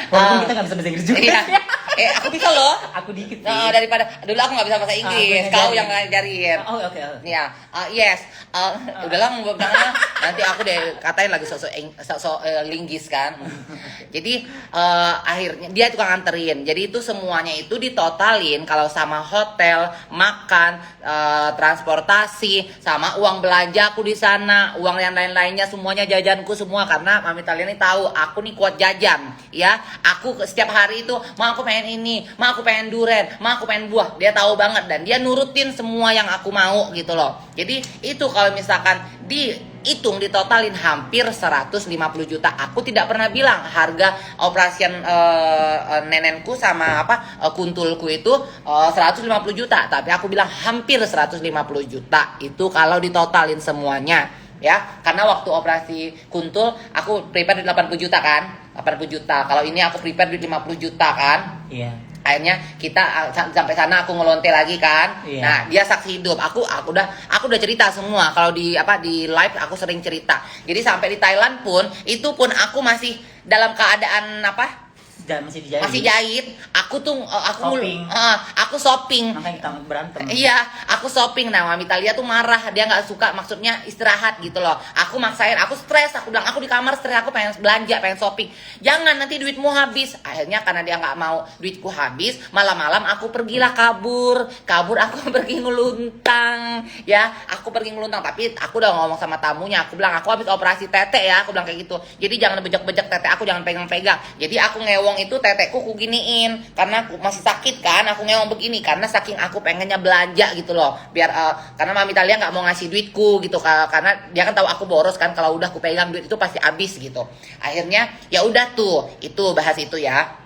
Walaupun kita nggak bisa bahasa Inggris juga. Iya. Aku bisa loh. Aku dikit sih. Nah, daripada dulu aku nggak bisa bahasa Inggris, aku kau ngajarin. yang ngajarin. Oh, oke. Ya, yes. Udahlah jangan nanti aku deh katain lagi sosok linggis kan. Jadi akhirnya dia tukang anterin. Jadi itu semuanya itu ditotalin kalau sama hotel, makan, transportasi, sama uang belanja aku di sana, uang yang lain-lainnya semuanya jajanku semua karena Mami Talia ini tahu aku nih kuat jajan, ya. Aku setiap hari itu mau aku pengen ini, mau aku pengen duren, mau aku pengen buah. Dia tahu banget dan dia nurutin semua yang aku mau gitu loh. Jadi itu kalau misalkan dihitung ditotalin hampir 150 juta. Aku tidak pernah bilang harga operasian nenenku sama kuntulku itu 150 juta, tapi aku bilang hampir 150 juta itu kalau ditotalin semuanya. Ya, karena waktu operasi kuntul aku prepare duit 80 juta kan, 80 juta. Kalau ini aku prepare duit 50 juta kan. Iya. Akhirnya kita sampai sana aku ngelonte lagi kan. Iya. Nah, dia saksi hidup. Aku udah cerita semua. Kalau di live aku sering cerita. Jadi sampai di Thailand pun itu pun aku masih dalam keadaan Masih dijahit. masih jahit. Aku Shopping. aku shopping. Makanya kita berantem. Iya, aku shopping. Nah, Mami Talia tuh marah. Dia nggak suka, maksudnya istirahat gitu loh. Aku maksain, aku stres. Aku bilang, aku di kamar stres. Aku pengen belanja, pengen shopping. Jangan, nanti duitmu habis. Akhirnya karena dia nggak mau duitku habis, malam-malam aku pergilah kabur. Aku pergi ngeluntang. Ya, aku pergi ngeluntang. Tapi aku udah ngomong sama tamunya. Aku bilang, aku habis operasi tete ya. Aku bilang kayak gitu. Jadi jangan bejek-bejek tete aku, jangan pegang-pegang. Jadi aku ngewong itu tetekku ku giniin karena aku masih sakit kan, aku ngewong begini karena saking aku pengennya belanja gitu loh, biar karena Mami Talia nggak mau ngasih duitku gitu karena dia kan tahu aku boros kan, kalau udah aku pegang duit itu pasti habis gitu. Akhirnya ya udah tuh itu bahas itu ya.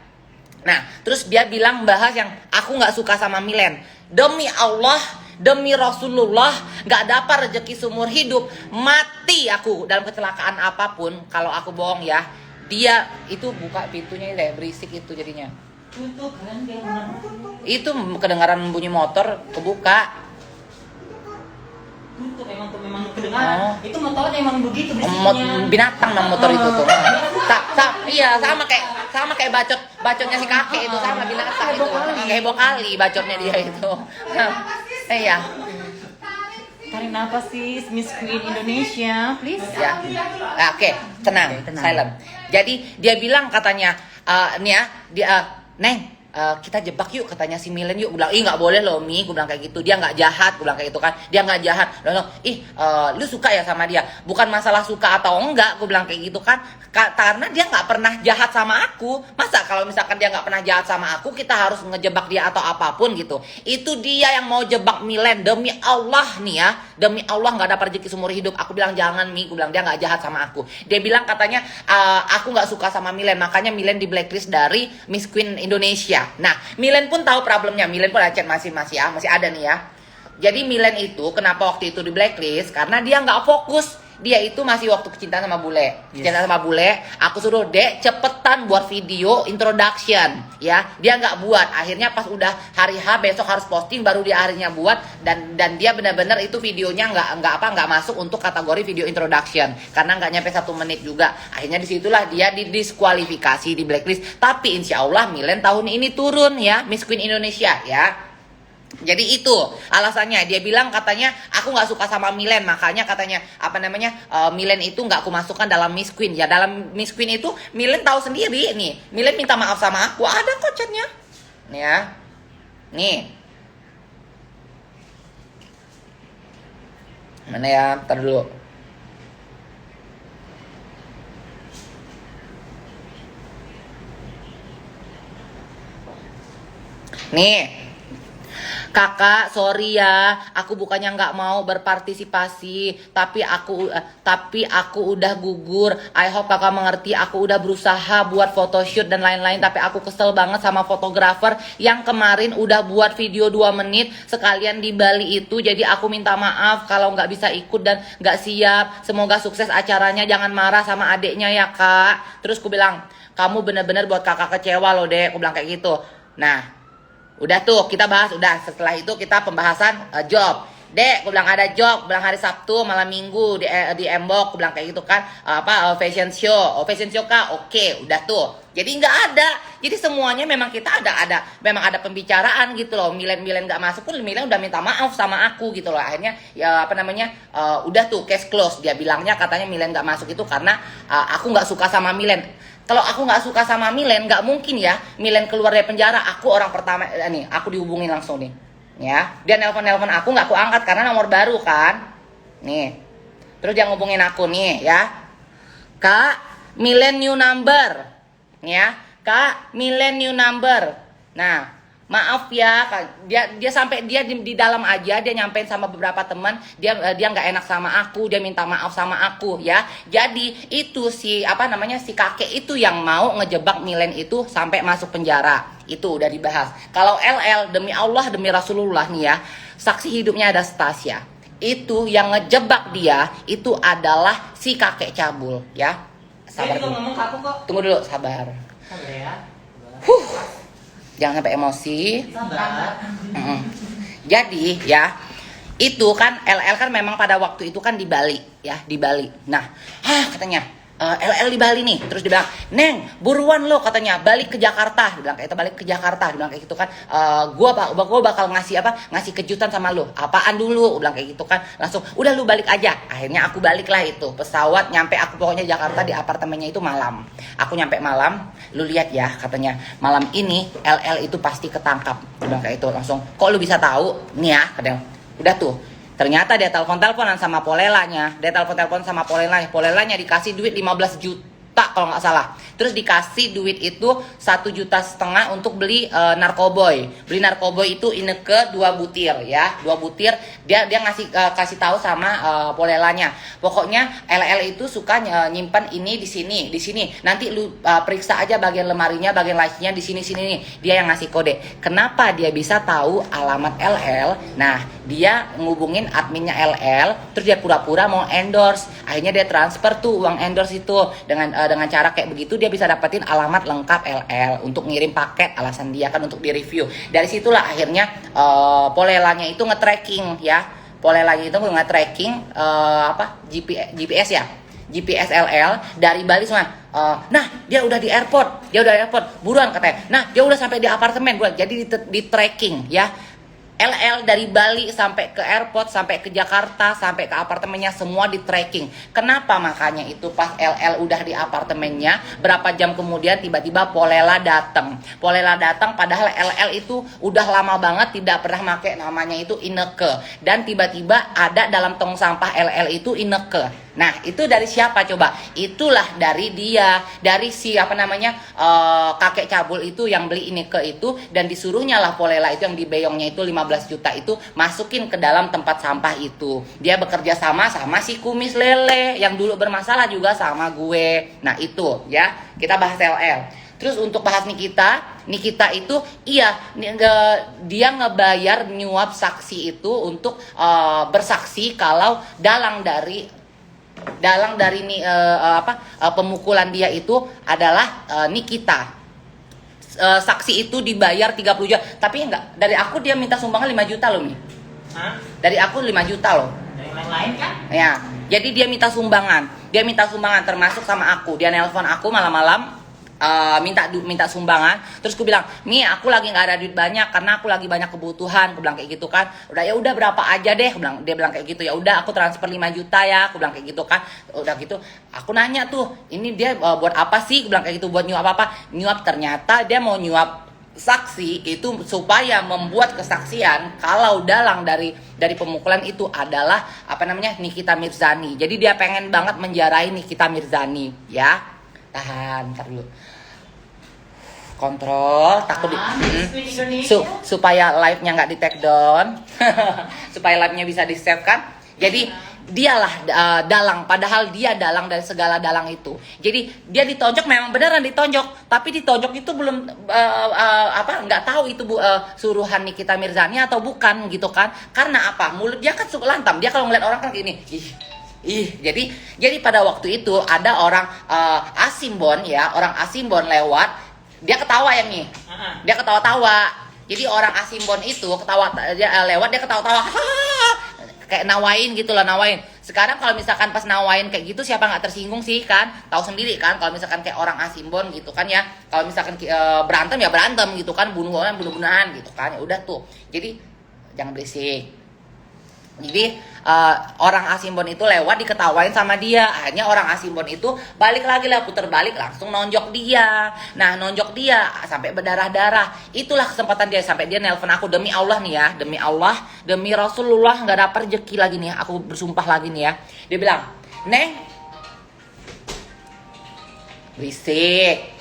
Nah terus dia bilang bahas yang aku nggak suka sama Milen. Demi Allah, demi Rasulullah, nggak dapat rezeki seumur hidup, mati aku dalam kecelakaan apapun kalau aku bohong ya. Dia itu buka pintunya kayak berisik itu jadinya. Tutup kan dia benar. Itu kedengaran bunyi motor kebuka. Tutup memang kedengaran. Itu motornya emang begitu berisiknya. Binatang memang motor itu tuh. Iya sama kayak bacotnya si kakek itu, sama binatang itu. Heboh kali bacotnya dia itu. Iya. Tarik napas sih, Miss Queen Indonesia, please. Ya. Nah, oke, tenang, Oke, tenang. silent. Jadi dia bilang katanya, nih ya, Neng, kita jebak yuk katanya si Milen yuk. Gue bilang, ih nggak boleh loh Mi, gue bilang kayak gitu. Dia nggak jahat, gue bilang kayak gitu kan. Dia nggak jahat. Lalu, lu suka ya sama dia? Bukan masalah suka atau enggak, gue bilang kayak gitu kan. Karena dia nggak pernah jahat sama aku. Masa kalau misalkan dia nggak pernah jahat sama aku, kita harus ngejebak dia atau apapun gitu. Itu dia yang mau jebak Milen. Demi Allah nih ya, demi Allah nggak dapat rezeki seumur hidup. Aku bilang jangan Mi, gue bilang dia nggak jahat sama aku. Dia bilang katanya aku nggak suka sama Milen, makanya Milen di blacklist dari Miss Queen Indonesia. Nah, Milen pun tahu problemnya. Milen pun chat masih ada nih ya. Jadi Milen itu kenapa waktu itu di blacklist? Karena dia nggak fokus. Dia itu masih waktu kecintaan sama bule. Kecintaan sama bule, aku suruh Dek cepetan buat video introduction ya. Dia nggak buat. Akhirnya pas udah hari H besok harus posting, baru dia harinya buat, dan dia benar-benar itu videonya nggak masuk untuk kategori video introduction karena nggak nyampe 1 menit juga. Akhirnya disitulah dia didiskualifikasi di blacklist. Tapi insya Allah Milen tahun ini turun ya Miss Queen Indonesia ya. Jadi itu alasannya. Dia bilang katanya aku nggak suka sama Milen, makanya katanya Milen itu nggak aku masukkan dalam Miss Queen. Ya dalam Miss Queen itu Milen tahu sendiri nih. Milen minta maaf sama aku, ada kok chatnya. Nih ya, nih. Mana ya? Ntar dulu. Nih. Kakak, sorry ya, aku bukannya nggak mau berpartisipasi, tapi aku udah gugur. I hope kakak mengerti. Aku udah berusaha buat photoshoot dan lain-lain, tapi aku kesel banget sama fotografer yang kemarin udah buat video 2 menit sekalian di Bali itu. Jadi aku minta maaf kalau nggak bisa ikut dan nggak siap. Semoga sukses acaranya. Jangan marah sama adeknya ya kak. Terus aku bilang, kamu bener-bener buat kakak kecewa loh dek. Aku bilang kayak gitu. Nah. Udah tuh kita bahas, udah setelah itu kita pembahasan job. Dek, gue bilang ada job, bilang hari Sabtu malam Minggu di Embok, gue bilang kayak gitu kan, fashion show, fashion show kak, oke, udah tuh. Jadi nggak ada, jadi semuanya memang kita memang ada pembicaraan gitu loh. Milen nggak masuk pun Milen udah minta maaf sama aku gitu loh. Akhirnya ya udah tuh case close. Dia bilangnya katanya Milen nggak masuk itu karena aku nggak suka sama Milen. Kalau aku nggak suka sama Milen, nggak mungkin ya Milen keluar dari penjara. Aku orang pertama nih, aku dihubungin langsung nih, ya. Dia nelpon aku, nggak aku angkat karena nomor baru kan, nih. Terus dia ngubungin aku nih, ya. Kak, Milen new number, ya. Kak, Milen new number. Nah. Maaf ya, dia sampai dia di dalam aja dia nyampein sama beberapa teman, dia nggak enak sama aku, dia minta maaf sama aku ya. Jadi itu si kakek itu yang mau ngejebak Milen itu sampai masuk penjara. Itu udah dibahas. Kalau LL demi Allah demi Rasulullah nih ya, saksi hidupnya ada Stasia. Itu yang ngejebak dia itu adalah si kakek cabul ya. Sabar dulu. Ngomong ke aku kok. Tunggu dulu, sabar. Sabar ya. Jangan sampai emosi. Sabar. Jadi ya, itu kan LL kan memang pada waktu itu kan di Bali ya, di Bali. Nah, katanya LL di Bali nih. Terus dia bilang, "Neng, buruan lo," katanya, "balik ke Jakarta." Dia bilang kayak itu, balik ke Jakarta. Dia bilang kayak gitu kan, gua bakal ngasih kejutan sama lo. Apaan dulu? Dia bilang kayak gitu kan. Langsung, "Udah lu balik aja." Akhirnya aku balik lah itu. Pesawat nyampe aku pokoknya Jakarta di apartemennya itu malam. Aku nyampe malam, lu lihat ya katanya, malam ini LL itu pasti ketangkap. Dia bilang kayak itu. Langsung, "Kok lu bisa tahu?" Nih ya, katanya. Udah tuh. Ternyata dia telepon-teleponan sama Polelanya. Dia telepon-telepon sama Polelanya. Polelanya dikasih duit 15 juta kalau nggak salah. Terus dikasih duit itu 1,5 juta untuk beli narkoboy. Beli narkoboy itu Ineke 2 butir ya. 2 butir dia kasih tahu sama Polelanya. Pokoknya LL itu suka nyimpan ini di sini. Nanti lu periksa aja bagian lemarinya, bagian lacinya di sini nih. Dia yang ngasih kode. Kenapa dia bisa tahu alamat LL? Nah, dia ngubungin adminnya LL, terus dia pura-pura mau endorse. Akhirnya dia transfer tuh uang endorse itu dengan cara kayak begitu dia bisa dapetin alamat lengkap LL untuk ngirim paket. Alasan dia kan untuk direview. Dari situlah akhirnya Polelanya itu nge-tracking ya. Polelanya itu nge-tracking GPS ya. GPS LL dari Bali semua. Nah, dia udah di airport. Buruan katanya. Nah, dia udah sampai di apartemen. Jadi di tracking ya. LL dari Bali sampai ke airport, sampai ke Jakarta, sampai ke apartemennya semua di tracking. Kenapa? Makanya itu pas LL udah di apartemennya, berapa jam kemudian tiba-tiba Polela datang. Polela datang padahal LL itu udah lama banget tidak pernah pakai namanya itu Ineke, dan tiba-tiba ada dalam tong sampah LL itu Ineke. Nah, itu dari siapa coba? Itulah dari dia, dari si kakek cabul itu yang beli Ineke itu, dan disuruhnya lah Polela itu yang dibeyongnya itu 15 juta itu masukin ke dalam tempat sampah itu. Dia bekerja sama si kumis lele yang dulu bermasalah juga sama gue. Nah, itu ya, kita bahas LL. Terus untuk bahas Nikita itu iya, dia ngebayar nyuap saksi itu untuk bersaksi kalau dalang dari pemukulan dia itu adalah Nikita. Saksi itu dibayar 30 juta, tapi enggak, dari aku dia minta sumbangan 5 juta loh, Mi. Hah? Dari aku 5 juta loh. Dari yang lain kan? Ya, jadi dia minta sumbangan termasuk sama aku. Dia nelpon aku malam-malam, minta sumbangan. Terus aku bilang, Mi, aku lagi nggak ada duit banyak karena aku lagi banyak kebutuhan. Aku bilang kayak gitu kan. Udah berapa aja deh. Dia bilang kayak gitu. Ya udah, aku transfer 5 juta ya. Aku bilang kayak gitu kan. Udah gitu, aku nanya tuh, ini dia buat apa sih? Aku bilang kayak gitu, buat nyuap apa? Nyuap, ternyata dia mau nyuap saksi itu supaya membuat kesaksian kalau dalang dari pemukulan itu adalah Nikita Mirzani. Jadi dia pengen banget menjarahi Nikita Mirzani, ya. Tahan, ntar dulu. Kontrol, takut supaya live-nya nggak di take down. Supaya live-nya bisa di save kan. Jadi dialah dalang, padahal dia dalang dari segala dalang itu. Jadi dia ditonjok, memang beneran ditonjok, tapi ditonjok itu belum nggak tahu itu suruhan Nikita Mirzani atau bukan gitu kan. Karena apa? Mulut dia kan suka lantam. Dia kalau ngeliat orang kan gini. Jadi pada waktu itu ada orang Asimbon lewat, dia ketawa yang nih. Dia ketawa-tawa. Jadi orang Asimbon itu lewat, dia ketawa-tawa. Kayak nawain gitu lah, nawain. Sekarang kalau misalkan pas nawain kayak gitu, siapa nggak tersinggung sih kan? Tahu sendiri kan kalau misalkan kayak orang Asimbon gitu kan ya. Kalau misalkan berantem ya berantem gitu kan, bunuh-bunuhan gitu kan. Ya udah tuh. Jadi jangan berisik. Jadi orang Asimbon itu lewat, diketawain sama dia. Akhirnya orang Asimbon itu balik lagi lah, puter balik, langsung nonjok dia. Nah, nonjok dia sampai berdarah-darah. Itulah kesempatan dia, sampai dia nelpon aku, demi Allah nih ya, demi Allah, demi Rasulullah, nggak dapat rezeki lagi nih. Aku bersumpah lagi nih ya. Dia bilang, Neng, berisik.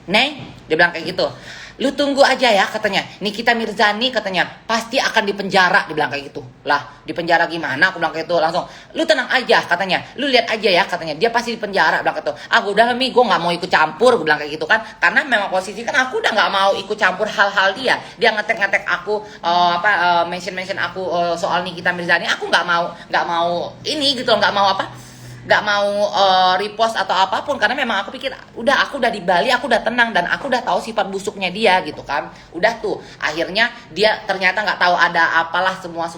Neng, dia bilang kayak gitu. Lu tunggu aja ya katanya. Nikita Mirzani katanya pasti akan dipenjara, dibilang kayak gitu. Lah, dipenjara gimana? Aku bilang kayak gitu. Langsung, lu tenang aja katanya. Lu lihat aja ya katanya. Dia pasti dipenjara, bilang kayak gitu. Gue udah Mi, gue nggak mau ikut campur, gue bilang kayak gitu kan. Karena memang posisi kan aku udah nggak mau ikut campur hal-hal dia. Dia ngetek aku mention aku soal Nikita Mirzani. Aku nggak mau ini gitu, nggak mau nggak mau repost atau apapun, karena memang aku pikir aku udah di Bali, aku udah tenang dan aku udah tahu sifat busuknya dia gitu kan. Udah tuh, akhirnya dia ternyata nggak tahu ada apalah semua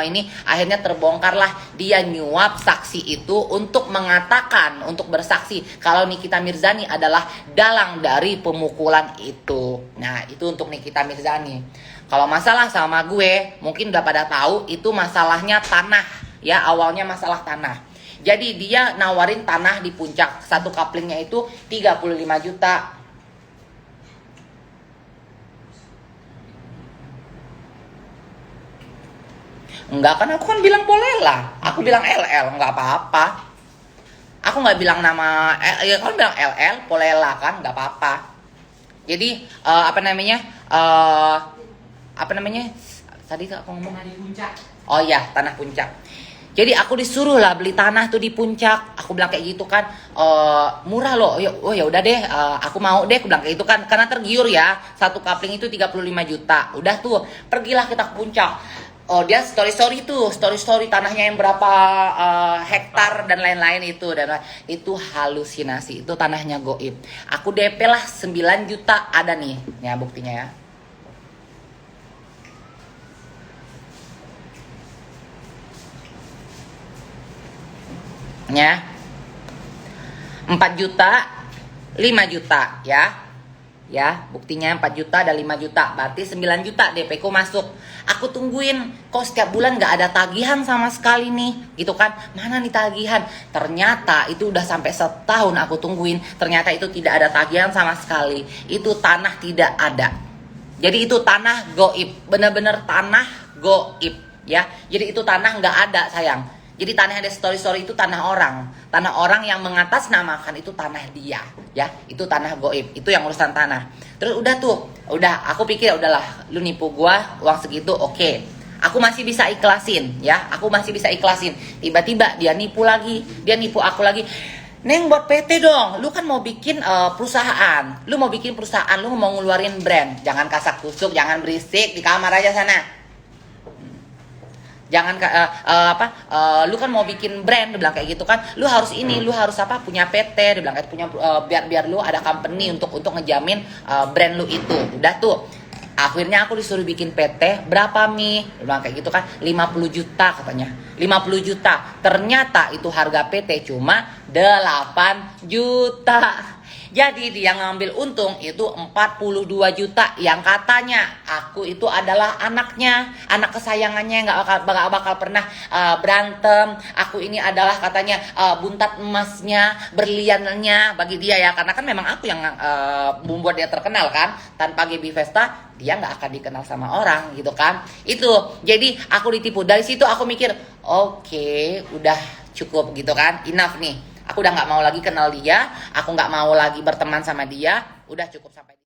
ini. Akhirnya terbongkarlah dia nyuap saksi itu untuk mengatakan, untuk bersaksi kalau Nikita Mirzani adalah dalang dari pemukulan itu. Nah, itu untuk Nikita Mirzani. Kalau masalah sama gue, mungkin udah pada tahu itu masalahnya tanah ya, awalnya masalah tanah. Jadi dia nawarin tanah di Puncak, satu kaplingnya itu 35 juta. Enggak kan, aku kan bilang Polela, aku bilang LL, enggak apa-apa. Aku nggak bilang nama, ya kan bilang LL, Polela kan, nggak apa-apa. Jadi tadi aku ngomong Tanah di Puncak. Oh iya, tanah Puncak. Jadi aku disuruh lah beli tanah tuh di Puncak. Aku bilang kayak gitu kan, murah loh. Ya udah deh, aku mau deh. Aku bilang kayak gitu kan, karena tergiur ya. Satu kapling itu 35 juta. Udah tuh, pergilah kita ke Puncak. Oh, dia story tanahnya yang berapa hektar dan lain-lain itu, dan itu halusinasi. Itu tanahnya goib. Aku DP lah 9 juta, ada nih. Ya buktinya ya. Ya, 4 juta, 5 juta ya. Ya, buktinya 4 juta dan 5 juta, berarti 9 juta DP ku masuk. Aku tungguin, kok setiap bulan nggak ada tagihan sama sekali nih, gitu kan? Mana nih tagihan? Ternyata itu udah sampai setahun aku tungguin, ternyata itu tidak ada tagihan sama sekali. Itu tanah tidak ada. Jadi itu tanah goib, bener-bener tanah goib, ya. Jadi itu tanah nggak ada, sayang. Jadi tanah yang ada story itu tanah orang yang mengatasnamakan itu tanah dia, ya. Itu tanah goib, itu yang urusan tanah. Terus udah aku pikir udahlah, lu nipu gua uang segitu, oke. Aku masih bisa ikhlasin, ya. Aku masih bisa ikhlasin. Tiba-tiba dia nipu aku lagi. Neng, buat PT dong, lu kan mau bikin perusahaan, lu mau ngeluarin brand, jangan kasak kusuk, jangan berisik, di kamar aja sana. Jangan lu kan mau bikin brand, dia bilang kayak gitu kan, lu harus punya PT, dia bilang kayak punya biar lu ada company untuk ngejamin brand lu itu. Udah tuh, akhirnya aku disuruh bikin PT, berapa Mi? Dia bilang kayak gitu kan, 50 juta katanya, 50 juta. Ternyata itu harga PT cuma 8 juta. Jadi dia ngambil untung itu 42 juta yang katanya aku itu adalah anaknya, anak kesayangannya yang gak bakal pernah berantem. Aku ini adalah katanya buntat emasnya, berliannya bagi dia ya. Karena kan memang aku yang membuat dia terkenal kan. Tanpa Gaby Vesta dia gak akan dikenal sama orang gitu kan. Itu jadi aku ditipu. Dari situ aku mikir oke, udah cukup gitu kan, enough nih. Aku udah gak mau lagi kenal dia, aku gak mau lagi berteman sama dia, udah cukup sampai